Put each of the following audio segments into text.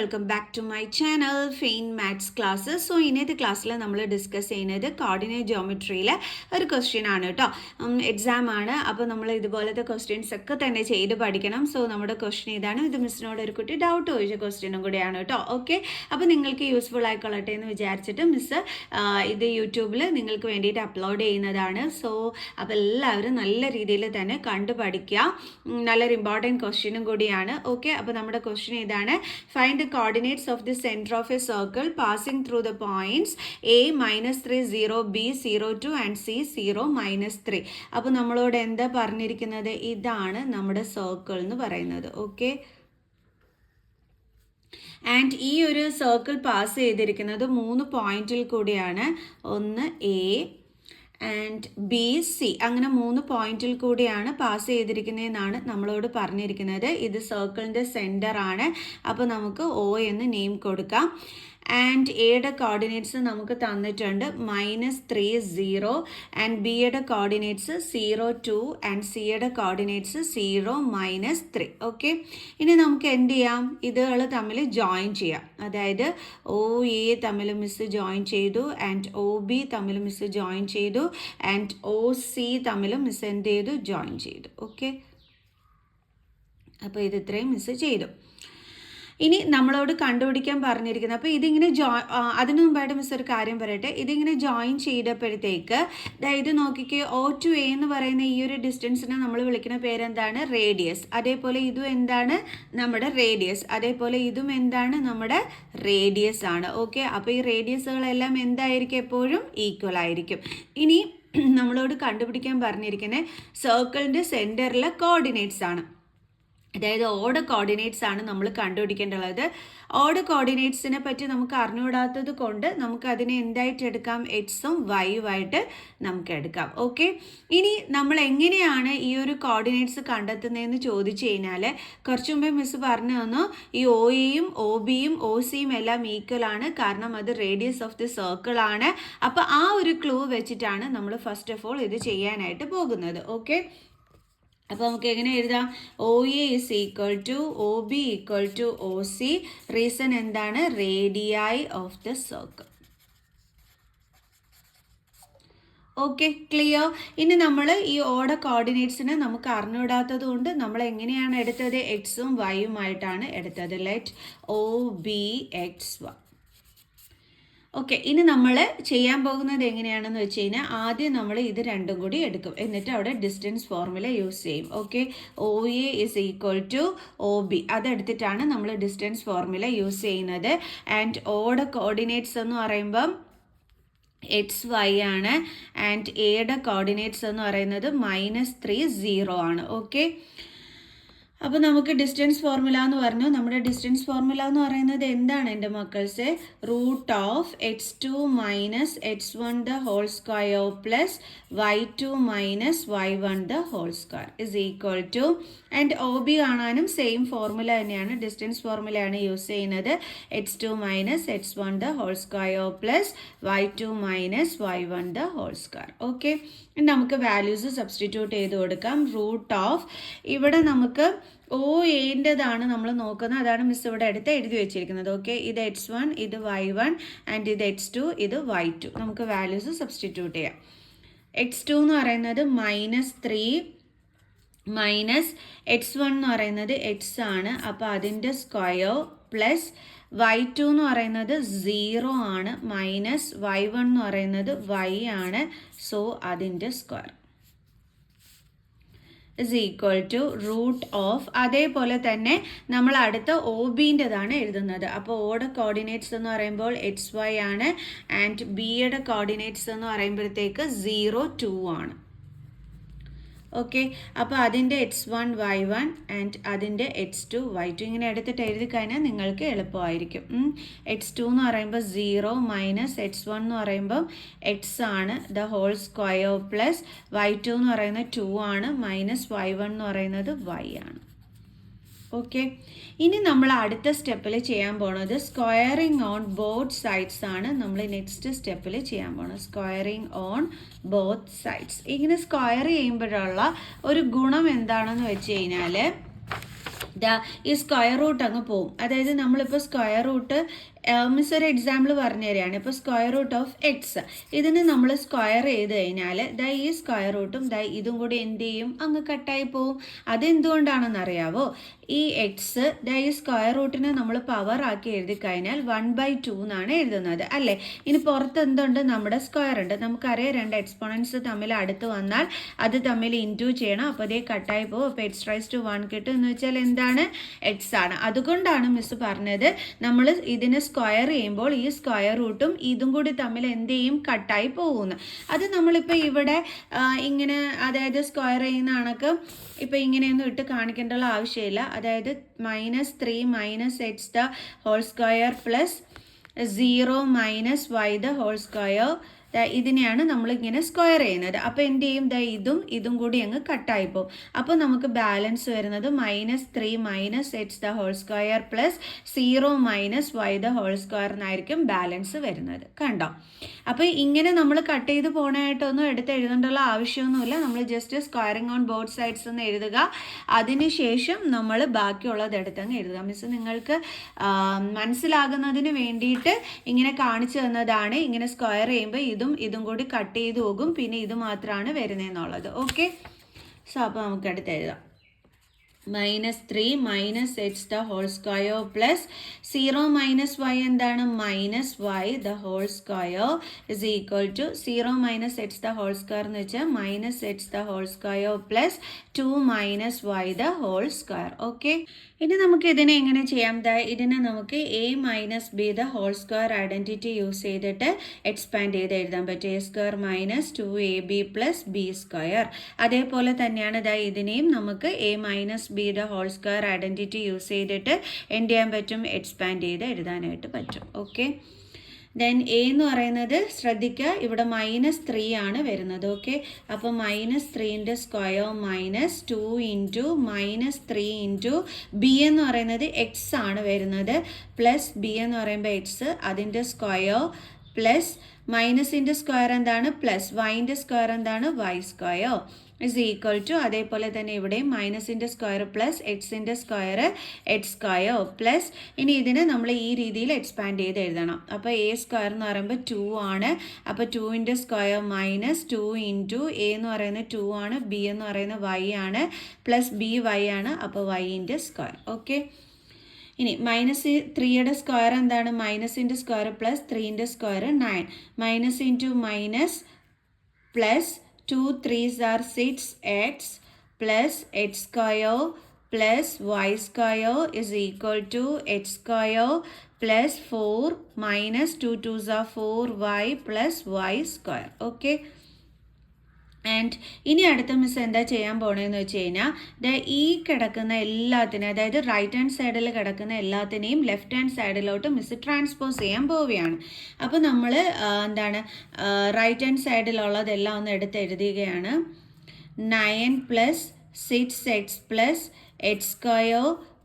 Welcome back to my channel fine maths class. So ഇന്നത്തെ ക്ലാസ്സിൽ നമ്മൾ ഡിസ്കസ് ചെയ്യുന്നത് കോർഡിനേറ്റ് ജിയോമെട്രിയിലെ ഒരു ക്വസ്റ്റ്യൻ ആണ് കേട്ടോ. എക്സാം ആണ്, അപ്പോൾ നമ്മൾ ഇതുപോലത്തെ ക്വസ്റ്റ്യൻസ് ഒക്കെ തന്നെ ചെയ്ത് പഠിക്കണം. സോ നമ്മുടെ ക്വസ്റ്റ്യൻ ഇതാണ്. ഇത് മിസ്സിനോട് ഒരു കുട്ടി ഡൗട്ട് ചോദിച്ച ക്വസ്റ്റ്യനും കൂടിയാണ് കേട്ടോ. ഓക്കെ, അപ്പോൾ നിങ്ങൾക്ക് യൂസ്ഫുൾ ആയിക്കൊള്ളട്ടെ എന്ന് വിചാരിച്ചിട്ട് മിസ്സ് ഇത് യൂട്യൂബിൽ നിങ്ങൾക്ക് വേണ്ടിയിട്ട് അപ്ലോഡ് ചെയ്യുന്നതാണ്. സോ അപ്പോൾ എല്ലാവരും നല്ല രീതിയിൽ തന്നെ കണ്ടു പഠിക്കുക. നല്ലൊരു ഇമ്പോർട്ടൻറ്റ് ക്വസ്റ്റ്യനും കൂടിയാണ്. ഓക്കെ, അപ്പോൾ നമ്മുടെ ക്വസ്റ്റ്യൻ ഇതാണ്. Find the coordinates of the center of a circle passing through the points a -3 0 b 02 and c 0 -3. അപ്പോൾ നമ്മളോട് എന്താ പറഞ്ഞിരിക്കുന്നത്? ഇതാണ് നമ്മുടെ സർക്കിൾ എന്ന് പറയുന്നത്. ഓക്കെ, ആൻഡ് ഈ ഒരു സർക്കിൾ പാസ് ചെയ്തിരിക്കുന്നത് 3 പോയിന്റിൽ കൂടിയാണ്. ഒന്ന് എ ആൻഡ് ബി സി, അങ്ങനെ 3 പോയിന്റിൽ കൂടിയാണ് പാസ് ചെയ്തിരിക്കുന്നതെന്നാണ് നമ്മളോട് പറഞ്ഞിരിക്കുന്നത്. ഇത് സർക്കിളിൻ്റെ സെൻറ്റർ ആണ്. അപ്പോൾ നമുക്ക് ഒ എന്ന് നെയിം കൊടുക്കാം. ആൻഡ് എയുടെ കോർഡിനേറ്റ്സ് നമുക്ക് തന്നിട്ടുണ്ട് -3 0 ആൻഡ് ബിയുടെ കോർഡിനേറ്റ്സ് 0 2 ആൻഡ് സിയുടെ കോർഡിനേറ്റ്സ് 0 -3. ഓക്കെ, ഇനി നമുക്ക് എന്ത് ചെയ്യാം? ഇതുകൾ തമ്മിൽ ജോയിൻ ചെയ്യാം. അതായത് ഒ എ തമ്മിൽ മിസ് ജോയിൻ ചെയ്തു, ആൻഡ് ഒ ബി തമ്മിൽ മിസ് ജോയിൻ ചെയ്തു, ആൻഡ് ഒ സി തമ്മിൽ മിസ് എന്ത് ചെയ്തു? ജോയിൻ ചെയ്തു. ഓക്കെ, അപ്പോൾ ഇത് ഇത്രയും മിസ് ചെയ്തു. ഇനി നമ്മളോട് കണ്ടുപിടിക്കാൻ പറഞ്ഞിരിക്കുന്നത്, അപ്പോൾ ഇതിങ്ങനെ അതിനു മുമ്പായിട്ട് മിസ് ഒരു കാര്യം പറയട്ടെ. ഇതിങ്ങനെ ജോയിൻ ചെയ്തപ്പോഴത്തേക്ക് ഇത് നോക്കിക്കേ, O to A എന്ന് പറയുന്ന ഈ ഒരു ഡിസ്റ്റൻസിനെ നമ്മൾ വിളിക്കുന്ന പേരെന്താണ്? റേഡിയസ്. അതേപോലെ ഇതും എന്താണ്? നമ്മുടെ റേഡിയസ്. അതേപോലെ ഇതും എന്താണ്? നമ്മുടെ റേഡിയസ് ആണ്. ഓക്കെ, അപ്പോൾ ഈ റേഡിയസുകളെല്ലാം എന്തായിരിക്കും? എപ്പോഴും ഈക്വൽ ആയിരിക്കും. ഇനി നമ്മളോട് കണ്ടുപിടിക്കാൻ പറഞ്ഞിരിക്കുന്നത് സർക്കിളിൻ്റെ സെൻറ്ററിലെ കോർഡിനേറ്റ്സ് ആണ്. അതായത് ഓഡ് കോർഡിനേറ്റ്സ് ആണ് നമ്മൾ കണ്ടുപിടിക്കേണ്ടത്. ഓഡ് കോർഡിനേറ്റ്സിനെ പറ്റി നമുക്ക് അറിഞ്ഞുകൂടാത്തത് കൊണ്ട് നമുക്ക് അതിനെ എന്തായിട്ട് എടുക്കാം? എക്സും വൈയും ആയിട്ട് നമുക്ക് എടുക്കാം. ഓക്കെ, ഇനി നമ്മൾ എങ്ങനെയാണ് ഈ ഒരു കോർഡിനേറ്റ്സ് കണ്ടെത്തുന്നതെന്ന് ചോദിച്ചു കഴിഞ്ഞാൽ, കുറച്ചു മുമ്പേ മിസ് പറഞ്ഞു തന്നു, ഈ ഒ എയും ഒ ബിയും ഒ സിയും എല്ലാം ഈക്വൽ ആണ്, കാരണം അത് റേഡിയസ് ഓഫ് ദി സർക്കിൾ ആണ്. അപ്പോൾ ആ ഒരു ക്ലൂ വെച്ചിട്ടാണ് നമ്മൾ ഫസ്റ്റ് ഓഫ് ഓൾ ഇത് ചെയ്യാനായിട്ട് പോകുന്നത്. ഓക്കെ, അപ്പോൾ നമുക്ക് എങ്ങനെ എഴുതാം? O A is equal to O B equal to O C. Reason എന്താണ്? Radii of the circle. Okay, clear? ഇനി നമ്മൾ ഈ ഓർഡർ കോർഡിനേറ്റ്സിനെ നമുക്ക് അറിഞ്ഞുകൂടാത്തത് കൊണ്ട് നമ്മൾ എങ്ങനെയാണ് എടുത്തത്? എക്സും വൈയുമായിട്ടാണ് എടുത്തത്. Let O be X Y. Okay, ഇനി നമ്മൾ ചെയ്യാൻ പോകുന്നത് എങ്ങനെയാണെന്ന് വെച്ച് കഴിഞ്ഞാൽ, ആദ്യം നമ്മൾ ഇത് രണ്ടും കൂടി എടുക്കും, എന്നിട്ട് അവിടെ ഡിസ്റ്റൻസ് ഫോർമുല യൂസ് ചെയ്യും. Okay, O A is equal to O B, അതെടുത്തിട്ടാണ് നമ്മൾ ഡിസ്റ്റൻസ് ഫോർമുല യൂസ് ചെയ്യുന്നത്. ആൻഡ് ഓടെ കോർഡിനേറ്റ്സ് എന്ന് പറയുമ്പം എക്സ് വൈ ആണ്, ആൻഡ് എയുടെ കോർഡിനേറ്റ്സ് എന്ന് പറയുന്നത് -3 0 ആണ്. ഓക്കെ, അപ്പോൾ നമുക്ക് ഡിസ്റ്റൻസ് ഫോർമുല എന്ന് പറഞ്ഞു. നമ്മുടെ ഡിസ്റ്റൻസ് ഫോർമുല എന്ന് പറയുന്നത് എന്താണ് എൻ്റെ മക്കൾസ്? √(x2 - x1 the whole square plus y2 - y1 the whole square is equal to, and O B കാണാനും സെയിം ഫോർമുല തന്നെയാണ്, ഡിസ്റ്റൻസ് ഫോർമുലയാണ് യൂസ് ചെയ്യുന്നത്. x2 - x1 the whole square plus y2 - y1 the whole square. Okay, നമുക്ക് values substitute ചെയ്ത് കൊടുക്കാം. ഇവിടെ നമുക്ക് O എൻ്റെതാണ് നമ്മൾ നോക്കുന്നത്, അതാണ് മിസ് ഇവിടെ അടുത്ത് എഴുതി വെച്ചിരിക്കുന്നത്. ഓക്കെ, ഇത് x1, ഇത് y1, ആൻഡ് ഇത് x2, ഇത് y2. നമുക്ക് വാല്യൂസ് സബ്സ്റ്റിറ്റ്യൂട്ട് ചെയ്യാം. x2 എന്ന് പറയുന്നത് -3 മൈനസ് x1 എന്ന് പറയുന്നത് x ആണ്, അപ്പോൾ അതിൻ്റെ സ്ക്വയർ, പ്ലസ് y2 എന്ന് പറയുന്നത് 0 ആണ്, മൈനസ് y1 എന്ന് പറയുന്നത് y ആണ്, സോ അതിൻ്റെ സ്ക്വയർ ഇസ് ഈക്വൽ ടു √(. അതേപോലെ തന്നെ നമ്മൾ അടുത്ത ഒ ബിൻ്റെതാണ് എഴുതുന്നത്. അപ്പോൾ ഓയുടെ കോർഡിനേറ്റ്സ് എന്ന് പറയുമ്പോൾ XY ആണ്, ആൻഡ് ബിയുടെ കോർഡിനേറ്റ്സ് എന്ന് പറയുമ്പോഴത്തേക്ക് 0 2 ആണ്. ഓക്കെ, അപ്പോൾ അതിൻ്റെ x1 y1 ആൻഡ് അതിൻ്റെ x2 y2 ഇങ്ങനെ എടുത്തിട്ട് എഴുതി കഴിഞ്ഞാൽ നിങ്ങൾക്ക് എളുപ്പമായിരിക്കും. x2 എന്ന് പറയുമ്പോൾ 0 മൈനസ് x1 എന്ന് പറയുമ്പോൾ x ആണ്, the whole square, plus y2 എന്ന് പറയുന്നത് 2 ആണ്, മൈനസ് y1 എന്ന് പറയുന്നത് y ആണ്. ഓക്കെ, ഇനി നമ്മൾ അടുത്ത സ്റ്റെപ്പിൽ ചെയ്യാൻ പോണത് സ്ക്വയറിങ് ഓൺ ബോത്ത് സൈഡ്സ് ആണ്. നമ്മൾ നെക്സ്റ്റ് സ്റ്റെപ്പിൽ ചെയ്യാൻ പോണത് സ്ക്വയറിങ് ഓൺ ബോത്ത് സൈഡ്സ്. ഇങ്ങനെ സ്ക്വയർ ചെയ്യുമ്പോഴുള്ള ഒരു ഗുണം എന്താണെന്ന് വെച്ച് കഴിഞ്ഞാൽ, ഈ സ്ക്വയർ റൂട്ട് അങ്ങ് പോവും. അതായത് നമ്മളിപ്പോൾ സ്ക്വയർ റൂട്ട് മിസ് ഒരു എക്സാമ്പിൾ പറഞ്ഞു തരികയാണ്. ഇപ്പോൾ സ്ക്വയർ റൂട്ട് ഓഫ് എക്സ് ഇതിന് നമ്മൾ സ്ക്വയർ ചെയ്ത് കഴിഞ്ഞാൽ ഈ സ്ക്വയർ റൂട്ടും ഇതും കൂടി എന്ത് ചെയ്യും, അങ്ങ് കട്ടായി പോവും. അതെന്തുകൊണ്ടാണെന്ന് അറിയാവോ? ഈ എക്സ് ഈ സ്ക്വയർ റൂട്ടിനെ നമ്മൾ പവർ ആക്കി എഴുതി കഴിഞ്ഞാൽ 1/2 എന്നാണ് എഴുതുന്നത് അല്ലേ. ഇനി പുറത്ത് എന്തുണ്ട്, നമ്മുടെ സ്ക്വയർ ഉണ്ട്. നമുക്കറിയാം രണ്ട് എക്സ്പോണൻസ് തമ്മിൽ അടുത്ത് വന്നാൽ അത് തമ്മിൽ ഇൻറ്റു ചെയ്യണം. അപ്പോൾ അതേ കട്ടായി പോകും. അപ്പോൾ x⁻² കിട്ടും എന്ന് വെച്ചാൽ എന്താണ്, എക്സ് ആണ്. അതുകൊണ്ടാണ് മിസ് പറഞ്ഞത് നമ്മൾ ഇതിനെ സ്ക്വയർ ചെയ്യുമ്പോൾ ഈ സ്ക്വയർ റൂട്ടും ഇതും കൂടി തമ്മിൽ എന്ത് ചെയ്യും, കട്ടായി പോകുന്നു. അത് നമ്മളിപ്പോൾ ഇവിടെ ഇങ്ങനെ അതായത് സ്ക്വയർ ചെയ്യുന്ന കണക്ക് ഇപ്പോൾ ഇങ്ങനെയൊന്നും ഇട്ട് കാണിക്കേണ്ട ആവശ്യമില്ല. അതായത് -3 - x² പ്ലസ് 0 - y² ഇതിനെയാണ് നമ്മളിങ്ങനെ സ്ക്വയർ ചെയ്യുന്നത്. അപ്പോൾ എന്ത് ചെയ്യും, ഇതും കൂടി അങ്ങ് കട്ടായിപ്പോവും. അപ്പോൾ നമുക്ക് ബാലൻസ് വരുന്നത് -3 - x² പ്ലസ് 0 - y² എന്നായിരിക്കും ബാലൻസ് വരുന്നത്. കണ്ടോ? അപ്പോൾ ഇങ്ങനെ നമ്മൾ കട്ട് ചെയ്ത് പോകണമായിട്ടൊന്നും എടുത്ത് എഴുതേണ്ടുള്ള ആവശ്യമൊന്നുമില്ല. നമ്മൾ just squaring on both sides എന്ന് എഴുതുക. അതിനുശേഷം നമ്മൾ ബാക്കിയുള്ളത് എടുത്തങ്ങ് എഴുതുക. മിസ് നിങ്ങൾക്ക് മനസ്സിലാകുന്നതിന് വേണ്ടിയിട്ട് ഇങ്ങനെ കാണിച്ചു തന്നതാണ്. ഇങ്ങനെ സ്ക്വയർ ചെയ്യുമ്പോൾ ഇതും കൂടി കട്ട് ചെയ്ത് പോകും. പിന്നെ ഇത് മാത്രമാണ് വരുന്നതെന്നുള്ളത്. ഓക്കെ, സോ അപ്പോൾ നമുക്ക് അടുത്ത് എഴുതാം. -3 - x² പ്ലസ് 0 - y എന്താണ്, -y² is equal to 0 - x² എന്ന് വെച്ചാൽ -x² പ്ലസ് 2 - y². ഓക്കെ, ഇനി നമുക്ക് ഇതിനെ എങ്ങനെ ചെയ്യാം? ഇതിനെ നമുക്ക് a - b² ഐഡൻറ്റിറ്റി യൂസ് ചെയ്തിട്ട് എക്സ്പാൻഡ് ചെയ്ത് എഴുതാൻ പറ്റും. a² - 2ab plus b². അതേപോലെ തന്നെയാണ് ഇതിനെയും നമുക്ക് a - b² ഐഡൻറ്റിറ്റി യൂസ് ചെയ്തിട്ട് എന്ത് ചെയ്യാൻ പറ്റും, എക്സ്പാൻഡ് ചെയ്ത് എഴുതാനായിട്ട് പറ്റും. ഓക്കെ, ദെൻ എ എന്ന് പറയുന്നത് ശ്രദ്ധിക്കുക, ഇവിടെ -3 ആണ് വരുന്നത്. ഓക്കെ, അപ്പോൾ -3ൻ്റെ സ്ക്വയർ -2 ഇൻറ്റു -3 ഇൻറ്റു ബി എന്ന് പറയുന്നത് എക്സ് ആണ് വരുന്നത്, പ്ലസ് ബി എന്ന് പറയുമ്പോൾ എക്സ് അതിൻ്റെ സ്ക്വയർ പ്ലസ് മൈനസിൻ്റെ സ്ക്വയർ എന്താണ്, പ്ലസ് വൈൻ്റെ സ്ക്വയർ എന്താണ്, y² ഇസ് ഈക്വൽ ടു അതേപോലെ തന്നെ ഇവിടെയും മൈനസിൻ്റെ സ്ക്വയർ പ്ലസ് എക്സിൻ്റെ സ്ക്വയർ x² പ്ലസ് ഇനി ഇതിനെ നമ്മൾ ഈ രീതിയിൽ എക്സ്പാൻഡ് ചെയ്ത് എഴുതണം. അപ്പോൾ a² എന്ന് പറയുമ്പോൾ 2 ആണ്. അപ്പോൾ 2ൻ്റെ സ്ക്വയർ -2 ഇൻറ്റു a എന്ന് പറയുന്നത് 2 ആണ്, b എന്ന് പറയുന്നത് y ആണ്, പ്ലസ് by ആണ്. അപ്പോൾ yൻ്റെ സ്ക്വയർ. ഓക്കെ, ഇനി -3യുടെ സ്ക്വയർ എന്താണ്, മൈനസിൻ്റെ സ്ക്വയർ പ്ലസ് 3ൻ്റെ square 9, minus into minus plus 2 3s are 6x plus x² plus y² is equal to x² plus 4 minus 2 2s are 4y plus y². Okay. And ഇനി അടുത്ത miss എന്താ ചെയ്യാൻ പോണേന്ന് വെച്ച് കഴിഞ്ഞാൽ ഈ കിടക്കുന്ന എല്ലാത്തിനും, അതായത് റൈറ്റ് ഹാൻഡ് സൈഡിൽ കിടക്കുന്ന എല്ലാത്തിനെയും ലെഫ്റ്റ് ഹാൻഡ് സൈഡിലോട്ട് മിസ് ട്രാൻസ്പോസ് ചെയ്യാൻ പോവുകയാണ്. അപ്പോൾ നമ്മൾ എന്താണ് റൈറ്റ് ഹാൻഡ് സൈഡിലുള്ളതെല്ലാം ഒന്ന് എടുത്ത് എഴുതുകയാണ്. 9 plus 6x plus x²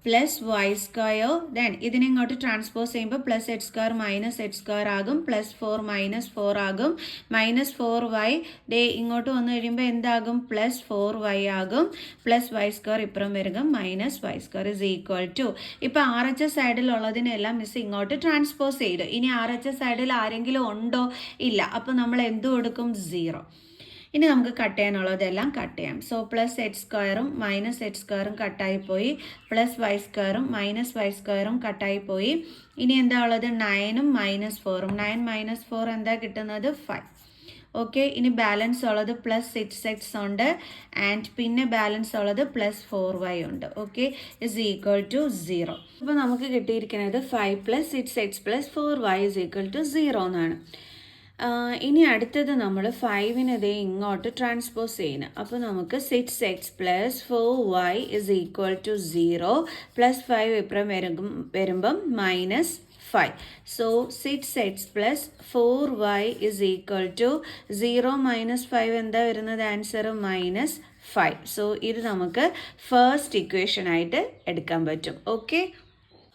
plus y². Then ഇതിനെ ഇങ്ങോട്ട് ട്രാൻസ്പോസ് ചെയ്യുമ്പോൾ പ്ലസ് x² മൈനസ് x² ആകും, പ്ലസ് 4 മൈനസ് 4 ആകും, -4y ഇങ്ങോട്ട് വന്നു കഴിയുമ്പോൾ എന്താകും, പ്ലസ് 4y ആകും, പ്ലസ് y² ഇപ്പുറം വരിക -y² ഇസ് ഈക്വൽ ടു ഇപ്പോൾ RHS സൈഡിലുള്ളതിനെല്ലാം മിസ് ഇങ്ങോട്ട് ട്രാൻസ്പോസ് ചെയ്തു. ഇനി RHS സൈഡിൽ ആരെങ്കിലും ഉണ്ടോ, ഇല്ല. അപ്പോൾ നമ്മൾ എന്ത് കൊടുക്കും, 0. ഇനി നമുക്ക് കട്ട് ചെയ്യാനുള്ളതെല്ലാം കട്ട് ചെയ്യാം. So plus x² minus x² കട്ടായിപ്പോയി, പ്ലസ് y² മൈനസ് y² കട്ടായിപ്പോയി. ഇനി എന്താ ഉള്ളത്, 9ഉം -4ഉം. 9 - 4 എന്താ കിട്ടുന്നത്, 5. ഓക്കെ, ഇനി ബാലൻസ് ഉള്ളത് പ്ലസ് 6x ഉണ്ട്, ആൻഡ് പിന്നെ ബാലൻസ് ഉള്ളത് പ്ലസ് 4y ഉണ്ട്. Okay, is equal to 0. അപ്പോൾ നമുക്ക് കിട്ടിയിരിക്കുന്നത് 5 + 6x + 4y is equal to 0 എന്നാണ്. ഇനി അടുത്തത് നമ്മൾ 5നെ ഇങ്ങോട്ട് ട്രാൻസ്പോസ് ചെയ്യുന്നത്. അപ്പോൾ നമുക്ക് 6x + 4y is equal to 0 plus 5 ഇപ്പുറം വരുമ്പം -5. So 6x + 4y is equal to 0 - 5 എന്താ വരുന്നത്, ആൻസർ -5. സോ ഇത് നമുക്ക് ഫസ്റ്റ് ഇക്വേഷൻ ആയിട്ട് എടുക്കാൻ പറ്റും. ഓക്കെ,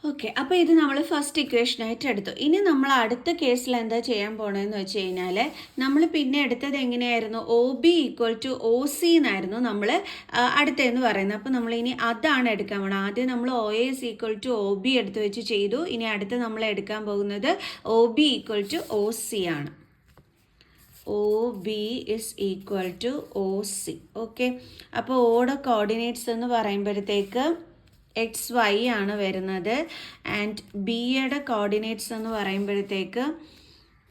ഓക്കെ, അപ്പോൾ ഇത് നമ്മൾ ഫസ്റ്റ് ഇക്വേഷനായിട്ട് എടുത്തു. ഇനി നമ്മൾ അടുത്ത കേസിൽ എന്താ ചെയ്യാൻ പോണതെന്ന് വെച്ച് കഴിഞ്ഞാൽ, നമ്മൾ പിന്നെ എടുത്തത് എങ്ങനെയായിരുന്നു? O B equal to O C എന്നായിരുന്നു നമ്മൾ അടുത്തതെന്ന് പറയുന്നത്. അപ്പോൾ നമ്മൾ ഇനി അതാണ് എടുക്കാൻ പോകണം. ആദ്യം നമ്മൾ O A is equal to O B എടുത്ത് വെച്ച് ചെയ്തു. ഇനി അടുത്ത് നമ്മൾ എടുക്കാൻ പോകുന്നത് O B equal to O C ആണ്. O B is equal to O C. Okay, അപ്പോൾ ഓടെ കോർഡിനേറ്റ്സ് എന്ന് പറയുമ്പോഴത്തേക്ക് എക്സ് വൈ ആണ് വരുന്നത്. ആൻഡ് ബിയുടെ കോർഡിനേറ്റ്സ് എന്ന് പറയുമ്പോഴത്തേക്ക്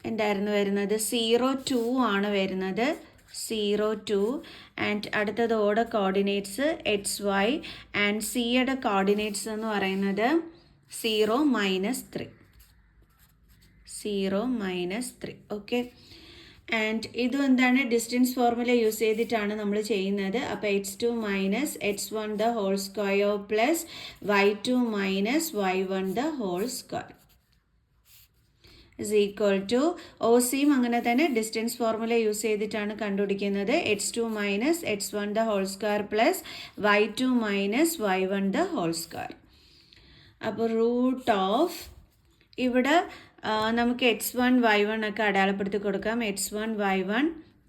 എന്തായിരുന്നു വരുന്നത്? 0 2 ആണ് വരുന്നത്. 0 2. ആൻഡ് അടുത്തത് ഓടെ കോർഡിനേറ്റ്സ് എക്സ് വൈ. ആൻഡ് സിയുടെ കോർഡിനേറ്റ്സ് എന്ന് പറയുന്നത് 0 -3. 0 -3. ഓക്കെ, ആൻഡ് ഇതും എന്താണ്? ഡിസ്റ്റൻസ് ഫോർമുല യൂസ് ചെയ്തിട്ടാണ് നമ്മൾ ചെയ്യുന്നത്. അപ്പോൾ x2 minus x1 the whole square plus y2 minus y1 the whole square is equal to O സിയും അങ്ങനെ തന്നെ ഡിസ്റ്റൻസ് ഫോർമുല യൂസ് ചെയ്തിട്ടാണ് കണ്ടുപിടിക്കുന്നത്. x2 minus x1 the whole square plus y2 minus y1 the whole square. അപ്പോൾ root of ഇവിടെ നമുക്ക് x1 y1 ഒക്കെ അടയാളപ്പെടുത്തി കൊടുക്കാം. x1 y1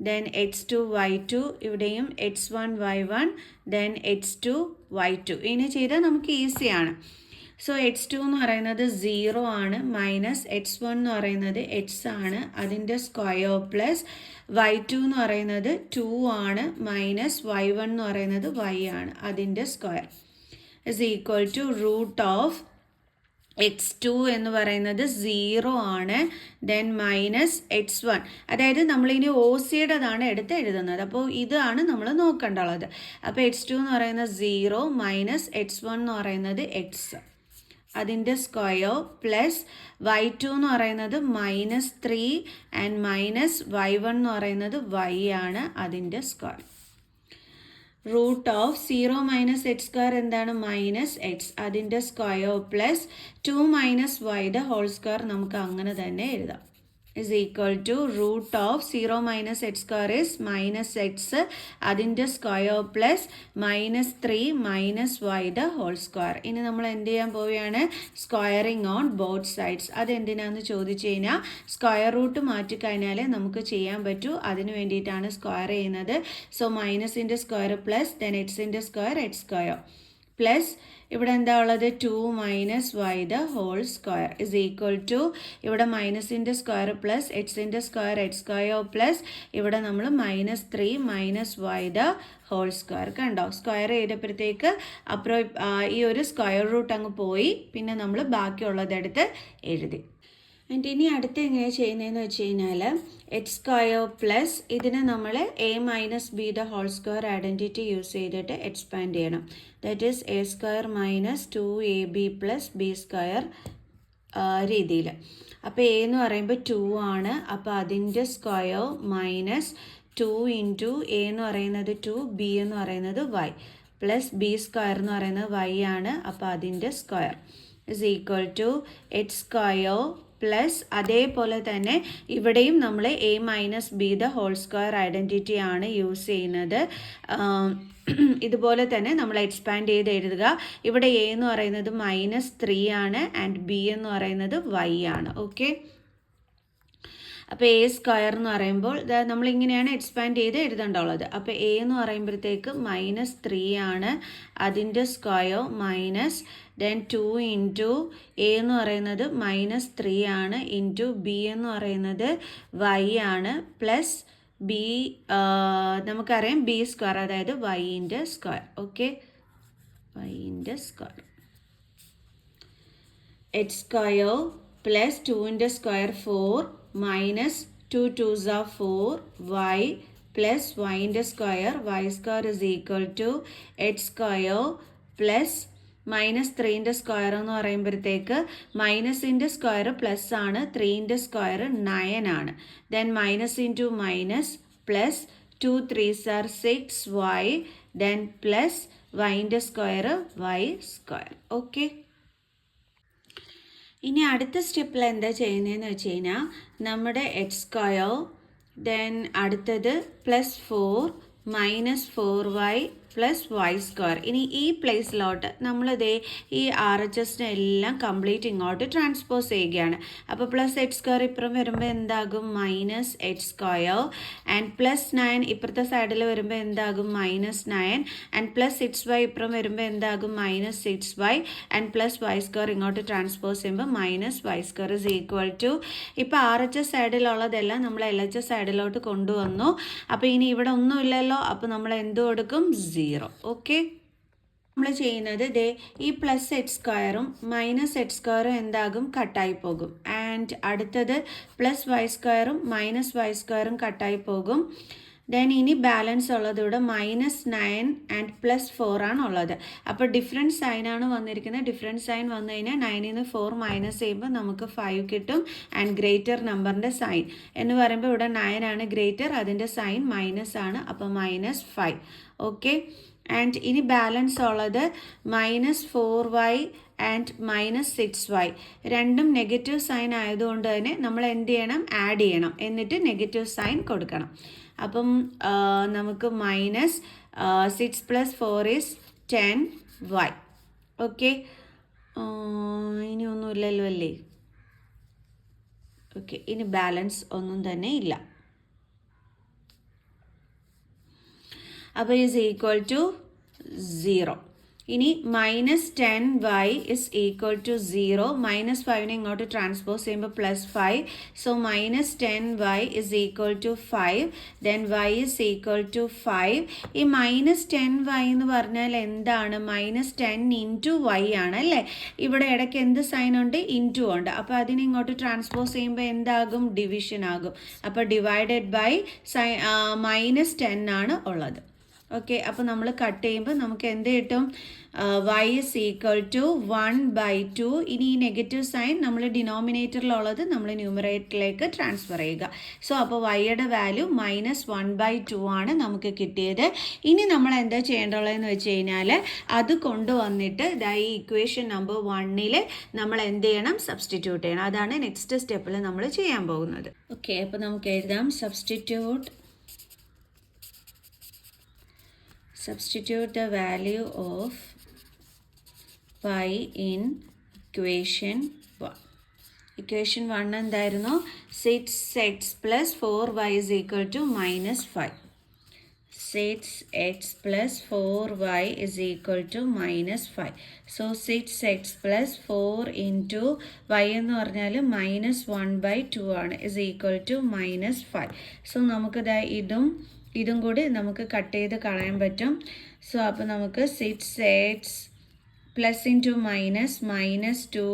then x2 y2, ഇവിടെയും x1 y1 then x2 y2. ഇനി ചെയ്താൽ നമുക്ക് ഈസിയാണ്. സോ x2 എന്ന് പറയുന്നത് 0 ആണ്, മൈനസ് x1 എന്ന് പറയുന്നത് x ആണ്, അതിൻ്റെ സ്ക്വയർ പ്ലസ് y2 എന്ന് പറയുന്നത് 2 ആണ്, മൈനസ് y1 എന്ന് പറയുന്നത് y ആണ്, അതിൻ്റെ square is equal to root of x2 എന്ന് പറയുന്നത് 0 ആണ്, ദെൻ മൈനസ് x1. അതായത് നമ്മളിനി ഒ സിയുടേതാണ് എടുത്ത് എഴുതുന്നത്. അപ്പോൾ ഇതാണ് നമ്മൾ നോക്കേണ്ടുള്ളത്. അപ്പോൾ x2 എന്ന് പറയുന്നത് 0 മൈനസ് x1 എന്ന് പറയുന്നത് x, അതിൻ്റെ സ്ക്വയർ പ്ലസ് y2 എന്ന് പറയുന്നത് -3 ആൻഡ് മൈനസ് y1 എന്ന് പറയുന്നത് y ആണ്, അതിൻ്റെ square. Root of 0 minus X square എന്താണ്? മൈനസ് എക്സ്, അതിൻ്റെ square plus 2 minus Y the whole square നമുക്ക് അങ്ങനെ തന്നെ എഴുതാം. Is equal to root of 0 minus X square is minus X, അതിൻ്റെ square plus -3 minus Y the whole square. ഇനി നമ്മൾ എന്ത് ചെയ്യാൻ പോവുകയാണ്? Squaring on both sides. അതെന്തിനാന്ന് ചോദിച്ചു കഴിഞ്ഞാൽ സ്ക്വയർ റൂട്ട് മാറ്റിക്കഴിഞ്ഞാലേ നമുക്ക് ചെയ്യാൻ പറ്റൂ. അതിന് വേണ്ടിയിട്ടാണ് സ്ക്വയർ ചെയ്യുന്നത്. സോ മൈനസിൻ്റെ സ്ക്വയർ പ്ലസ് ദെൻ എക്സിൻ്റെ സ്ക്വയർ എക്സ് സ്ക്വയർ പ്ലസ് ഇവിടെ എന്താ ഉള്ളത്? 2 minus Y the whole square is equal to ഇവിടെ മൈനസിൻ്റെ സ്ക്വയർ പ്ലസ് എക്സിൻ്റെ സ്ക്വയർ എക്സ് സ്ക്വയർ പ്ലസ് ഇവിടെ നമ്മൾ -3 minus Y the whole square. കണ്ടോ? സ്ക്വയർ ചെയ്തപ്പോഴത്തേക്ക് ഈ ഒരു സ്ക്വയർ റൂട്ട് അങ്ങ് പോയി, പിന്നെ നമ്മൾ ബാക്കിയുള്ളതെടുത്ത് എഴുതി. ആൻഡ് ഇനി അടുത്ത് എങ്ങനെയാണ് ചെയ്യുന്നതെന്ന് വെച്ച് കഴിഞ്ഞാൽ എക്സ് സ്ക്വയർ പ്ലസ് ഇതിനെ നമ്മൾ A minus B the whole square identity use ചെയ്തിട്ട് എക്സ്പാൻഡ് ചെയ്യണം. That is A square minus 2ab plus B square രീതിയിൽ. അപ്പോൾ എ എന്ന് പറയുമ്പോൾ 2 ആണ്, അപ്പോൾ അതിൻ്റെ സ്ക്വയർ മൈനസ് 2 ഇൻറ്റു എ എന്ന് പറയുന്നത് 2, ബി എന്ന് പറയുന്നത് y പ്ലസ് ബി സ്ക്വയർ എന്ന് പറയുന്നത് y ആണ്, അപ്പോൾ അതിൻ്റെ square is equal to X square plus അതേപോലെ തന്നെ ഇവിടെയും നമ്മൾ A minus B the whole square identity ആണ് യൂസ് ചെയ്യുന്നത്. ഇതുപോലെ തന്നെ നമ്മൾ എക്സ്പാൻഡ് ചെയ്ത് എഴുതുക. ഇവിടെ എ എന്ന് പറയുന്നത് -3 ആണ് ആൻഡ് ബി എന്ന് പറയുന്നത് y ആണ്. ഓക്കെ, അപ്പോൾ എ സ്ക്വയർ എന്ന് പറയുമ്പോൾ നമ്മളിങ്ങനെയാണ് എക്സ്പാൻഡ് ചെയ്ത് എഴുതേണ്ടുള്ളത്. അപ്പോൾ എ എന്ന് പറയുമ്പോഴത്തേക്ക് -3 ആണ്, അതിൻ്റെ square minus then 2 into A എന്ന് പറയുന്നത് -3 ആണ് ഇൻറ്റു ബി എന്ന് പറയുന്നത് y ആണ് പ്ലസ് ബി നമുക്കറിയാം ബി സ്ക്വയർ, അതായത് വൈൻ്റെ സ്ക്വയർ. ഓക്കെ, വൈൻ്റെ സ്ക്വയർ എക്സ് സ്ക്വയർ പ്ലസ് 2ൻ്റെ square 4 minus 2 2s are 4 y plus വൈൻ്റെ square y square is equal to X square plus -3ൻ്റെ സ്ക്വയർ എന്ന് പറയുമ്പോഴത്തേക്ക് മൈനസിൻ്റെ സ്ക്വയർ പ്ലസ് ആണ്, 3ൻ്റെ സ്ക്വയർ 9 ആണ്, then minus into minus plus 2 3s are 6y then plus വൈൻ്റെ square y square. Okay, ഇനി അടുത്ത സ്റ്റെപ്പിൽ എന്താ ചെയ്യുന്നതെന്ന് വെച്ച് കഴിഞ്ഞാൽ നമ്മുടെ എക്സ് സ്ക്വയർ ദെൻ അടുത്തത് +4 -4y പ്ലസ് വൈ സ്ക്വയർ. ഇനി ഈ പ്ലേസിലോട്ട് നമ്മളിതേ ഈ RHSനെ എല്ലാം കംപ്ലീറ്റ് ഇങ്ങോട്ട് ട്രാൻസ്പോസ് ചെയ്യുകയാണ്. അപ്പോൾ പ്ലസ് എച്ച് സ്ക്വയർ ഇപ്പുറം വരുമ്പോൾ എന്താകും minus H square and plus 9 ഇപ്പുറത്തെ സൈഡിൽ വരുമ്പോൾ എന്താകും മൈനസ് 9 ആൻഡ് പ്ലസ് 6y ഇപ്പുറം വരുമ്പോൾ എന്താകും minus 6y and plus Y square ഇങ്ങോട്ട് ട്രാൻസ്പോസ് ചെയ്യുമ്പോൾ minus Y square is equal to ഇപ്പോൾ RHS സൈഡിലുള്ളതെല്ലാം നമ്മൾ LHS സൈഡിലോട്ട് കൊണ്ടുവന്നു. അപ്പോൾ ഇനി ഇവിടെ ഒന്നുമില്ലല്ലോ, അപ്പോൾ നമ്മൾ എന്ത് കൊടുക്കും 0. ഓക്കെ, നമ്മൾ ചെയ്യുന്നത് ദേ ഈ പ്ലസ് എച്ച് സ്ക്വയറും മൈനസ് എച്ച് സ്ക്വയറും എന്താകും കട്ടായി പോകും. ആൻഡ് അടുത്തത് പ്ലസ് വൈ സ്ക്വയറും മൈനസ് വൈ സ്ക്വയറും കട്ടായി പോകും. ദെൻ ഇനി ബാലൻസ് ഉള്ളത് ഇവിടെ -9 ആൻഡ് +4 ആണ് ഉള്ളത്. അപ്പോൾ ഡിഫറെൻറ്റ് സൈനാണ് വന്നിരിക്കുന്നത്. ഡിഫറെൻറ്റ് സൈൻ വന്നു കഴിഞ്ഞാൽ 9ൽ നിന്ന് 4 മൈനസ് ചെയ്യുമ്പോൾ നമുക്ക് 5 കിട്ടും. ആൻഡ് ഗ്രേറ്റർ നമ്പറിൻ്റെ സൈൻ എന്ന് പറയുമ്പോൾ ഇവിടെ 9 ആണ് ഗ്രേറ്റർ, അതിൻ്റെ സൈൻ മൈനസ് ആണ്, അപ്പോൾ -5. ഓക്കെ, ആൻഡ് ഇനി ബാലൻസ് ഉള്ളത് -4y ആൻഡ് -6y. രണ്ടും നെഗറ്റീവ് സൈൻ ആയതുകൊണ്ട് തന്നെ നമ്മൾ എന്ത് ചെയ്യണം, ആഡ് ചെയ്യണം, എന്നിട്ട് നെഗറ്റീവ് സൈൻ കൊടുക്കണം. അപ്പം നമുക്ക് -6 + 4 = 10y. ഓക്കെ, ഇനി ഒന്നുമില്ലല്ലോ അല്ലേ? ഓക്കെ, ഇനി ബാലൻസ് ഒന്നും തന്നെ ഇല്ല. അപ്പോൾ ഈസ് ഈക്വൽ ടു 0. ഇനി -10y ഇസ് ഈക്വൽ ടു 0. -5നെ ഇങ്ങോട്ട് ട്രാൻസ്പോസ് ചെയ്യുമ്പോൾ +5. So -10y is equal to 5. Then y is equal to 5. ഈ -10y എന്ന് പറഞ്ഞാൽ എന്താണ്? -10 ഇൻറ്റു y ആണ് അല്ലേ? ഇവിടെ ഇടയ്ക്ക് എന്ത് സൈൻ ഉണ്ട്? ഇൻറ്റു ഉണ്ട്. അപ്പോൾ അതിനെ ഇങ്ങോട്ട് ട്രാൻസ്പോസ് ചെയ്യുമ്പോൾ എന്താകും? ഡിവിഷൻ ആകും. അപ്പോൾ ഡിവൈഡഡ് ബൈ -10 ആണ് ഉള്ളത്. ഓക്കെ, അപ്പോൾ നമ്മൾ കട്ട് ചെയ്യുമ്പോൾ നമുക്ക് എന്ത് കിട്ടും? y is equal to 1/2. ഇനി ഈ നെഗറ്റീവ് സൈൻ നമ്മൾ ഡിനോമിനേറ്ററിലുള്ളത് നമ്മൾ ന്യൂമറേറ്ററിലേക്ക് ട്രാൻസ്ഫർ ചെയ്യുക. സോ അപ്പോൾ വൈയുടെ വാല്യൂ -1/2 ആണ് നമുക്ക് കിട്ടിയത്. ഇനി നമ്മൾ എന്താ ചെയ്യേണ്ടതെന്ന് വെച്ച് കഴിഞ്ഞാൽ അത് കൊണ്ടുവന്നിട്ട് ഈ ഇക്വേഷൻ നമ്പർ 1ൽ നമ്മൾ എന്ത് ചെയ്യണം? സബ്സ്റ്റിറ്റ്യൂട്ട് ചെയ്യണം. അതാണ് നെക്സ്റ്റ് സ്റ്റെപ്പിൽ നമ്മൾ ചെയ്യാൻ പോകുന്നത്. ഓക്കെ, അപ്പോൾ നമുക്ക് എഴുതാം substitute the value of y in equation 1. Equation 1 എന്തായിരുന്നു? 6x + 4y is equal to -5. 6x + 4y is equal to -5. So 6x + 4 into y എന്ന് പറഞ്ഞാൽ -1/2 ആണ്, is equal to -5. So നമുക്ക് ഇതും കൂടി നമുക്ക് കട്ട് ചെയ്ത് കളയാൻ പറ്റും. സോ അപ്പോൾ നമുക്ക് 6x plus into -2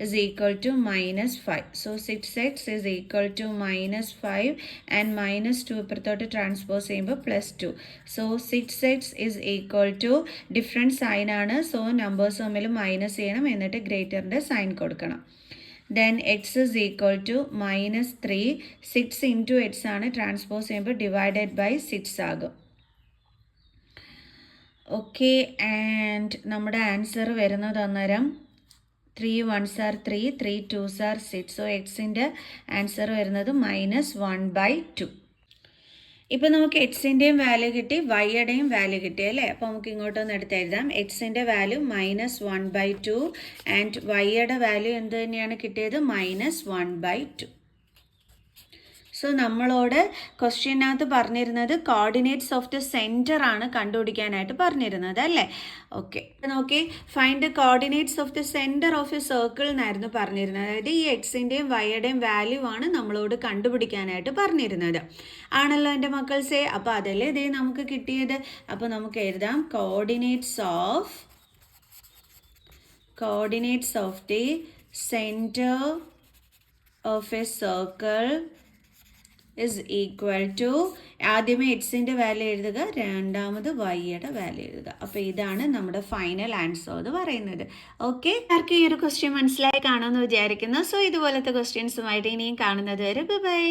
is equal to -5. So 6x is equal to -5 and -2 ഇപ്പുറത്തോട്ട് ട്രാൻസ്പോസ് ചെയ്യുമ്പോൾ +2. So 6x is equal to different സൈനാണ്. സോ നമ്പേഴ്സ് തമ്മിൽ മൈനസ് ചെയ്യണം, എന്നിട്ട് ഗ്രേറ്ററിൻ്റെ സൈൻ കൊടുക്കണം. Then x is equal to -3. 6 into x ആണ്, ട്രാൻസ്പോസ് ചെയ്യുമ്പോൾ ഡിവൈഡഡ് ബൈ 6 ആകും. ഓക്കെ, ആൻഡ് നമ്മുടെ ആൻസർ വരുന്നത് അന്നേരം 3 1s are 3, 3 2s are 6. So എക്സിൻ്റെ ആൻസർ വരുന്നത് -1/2. ഇപ്പോൾ നമുക്ക് എക്സിൻ്റെയും വാല്യൂ കിട്ടി, വൈയുടെയും വാല്യൂ കിട്ടി അല്ലേ? അപ്പോൾ നമുക്ക് ഇങ്ങോട്ടൊന്ന് എടുത്ത് എഴുതാം. എക്സിൻ്റെ വാല്യൂ -1/2 ആൻഡ് വൈയുടെ വാല്യൂ എന്ത് തന്നെയാണ് കിട്ടിയത്? -1/2. സോ നമ്മളോട് ക്വസ്റ്റ്യനകത്ത് പറഞ്ഞിരുന്നത് കോർഡിനേറ്റ്സ് ഓഫ് ദ സെൻറ്റർ ആണ് കണ്ടുപിടിക്കാനായിട്ട് പറഞ്ഞിരുന്നത് അല്ലേ? ഓക്കെ, നോക്കി find the coordinates of the centre of a circle എന്നായിരുന്നു പറഞ്ഞിരുന്നത്. അതായത് ഈ എക്സിൻ്റെയും വൈയുടെയും വാല്യൂ ആണ് നമ്മളോട് കണ്ടുപിടിക്കാനായിട്ട് പറഞ്ഞിരുന്നത് ആണല്ലോ എൻ്റെ മക്കൾസേ? അപ്പോൾ അതല്ലേ ഇതേ നമുക്ക് കിട്ടിയത്. അപ്പോൾ നമുക്ക് എഴുതാം coordinates of the centre of a circle is equal to, ആദ്യമേ എക്സിൻ്റെ വാല്യൂ എഴുതുക, രണ്ടാമത് വൈയുടെ വാല്യൂ എഴുതുക. അപ്പോൾ ഇതാണ് നമ്മുടെ ഫൈനൽ ആൻസർ എന്ന് പറയുന്നത്. ഓക്കെ, ആർക്കും ഈ ഒരു ക്വസ്റ്റ്യൻ മനസ്സിലായി കാണുമെന്ന് വിചാരിക്കുന്നു. സോ ഇതുപോലത്തെ ക്വസ്റ്റ്യൻസുമായിട്ട് ഇനിയും കാണുന്നത് വരെ ബൈ.